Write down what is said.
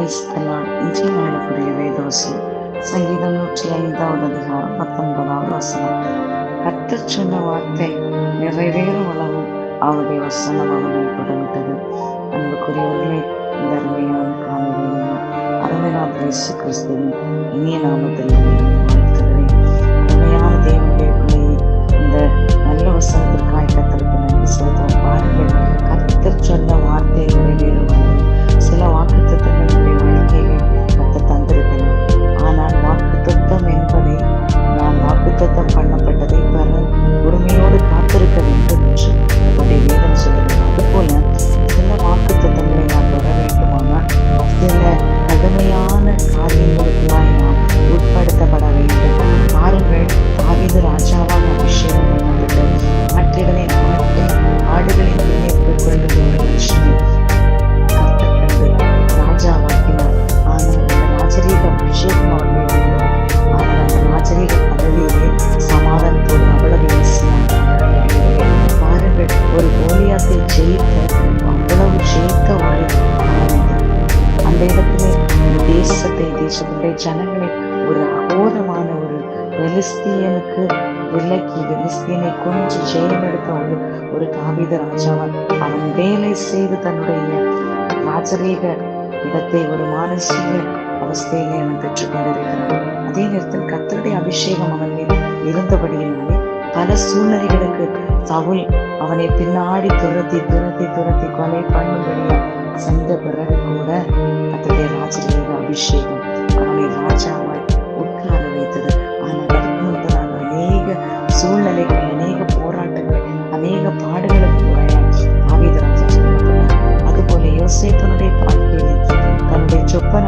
கிறிஸ்தலால் இன்றைய நாளுக்குரிய வேதவசம் சங்கீதம் 105வது அதிகாரம் 19வது வசனம். கர்த்தர் சொன்ன வார்த்தை நிறைவேறும் அளவும் அவருடைய வசனம் அவனை தொடர்ந்தது. அன்புக்குரியவர்களே, இந்த அருமையான காலையிலேயும் அருமையான இயேசு கிறிஸ்துவின் இனிய நாமத்தில் வாழ்த்துகிறேன். அருமையான தேவனுடைய பிள்ளையை இந்த நல்ல வசனத்திற்காய் கர்த்தருக்கு நன்றி செலுத்துவோம். பாருங்கள், கர்த்தர் சொன்ன வார்த்தை நிறைவேறும். சில வாக்குத்தத்தங்கள் நம்முடைய வாழ்க்கையிலே கர்த்தர் தந்திருக்கலாம். ஆனால் வாக்குத்தத்தம் என்பதை நாம் வாக்குத்தத்தம் பண்ணப்பட்டதை பெற உரிமையோடு காத்திருக்க வேண்டும் என்று நம்முடைய வேதம் சொல்கிறது. அதுபோல சில வாக்குத்தத்தங்களை நாம் பெற வேண்டுமானால் சில கடுமையான காரியங்களுக்குள்ளாய் நாம் உட்படுத்தப்பட வேண்டும். பாருங்கள், தாவீது ராஜாவாக அபிஷேகம் பண்ணப்பட்டு ஆட்டுகளை ஆடுகளின் பின்னே கொள்ளுகிற ஒரு மனுஷனை ராஜாவாக்கினார். ஆனால் அந்த ராஜரீக அபிஷேகம் அவர்கள் இருந்தது. ஆனால் அந்த ராஜரீக பதவியிலே சமாதானத்தோடு அவ்வளவு ஈஸியாக பாருங்கள், ஒரு கோலியாத்தை ஜெயித்த அவ்வளவு ஜெயித்த ஒரு அந்த இடத்திலே தேசத்துடைய ஜனங்களை ஒரு அகோரமான ஒரு பெலிஸ்தியனுக்கு விலக்கி பெலிஸ்தியனை கொஞ்சம் ஜெயம் எடுத்த ஒரு தாவீது ராஜாவான் அவன் வேலை செய்து தன்னுடைய ராஜரீக இடத்தை ஒரு மானசீக அவஸ்தையிலே அவன் பெற்றுக் கொண்டிருக்கிறான். அதே நேரத்தில் கர்த்தருடைய அபிஷேகம் அவன் மீது இருந்தபடியினாலே பல சூழ்நிலைகளுக்கு சவுல் அவனை பின்னாடி துரத்தி கொலை பண்ணும்படியா சென்ற பிறகு கூட கர்த்தருடைய ராஜரீக அபிஷேகம் அவனை ராஜாவாய் உட்கார வைத்தது. ஆனால் அதற்கு முன்பதாக அநேக சூழ்நிலைகள், அநேக போராட்டங்கள், அநேக பாடுகளுக்கு தாவீது ராஜா சொல்லப்பட்டார். அதுபோல யோசேப்பினுடைய வாழ்க்கையிலே தன்னுடைய சொப்பன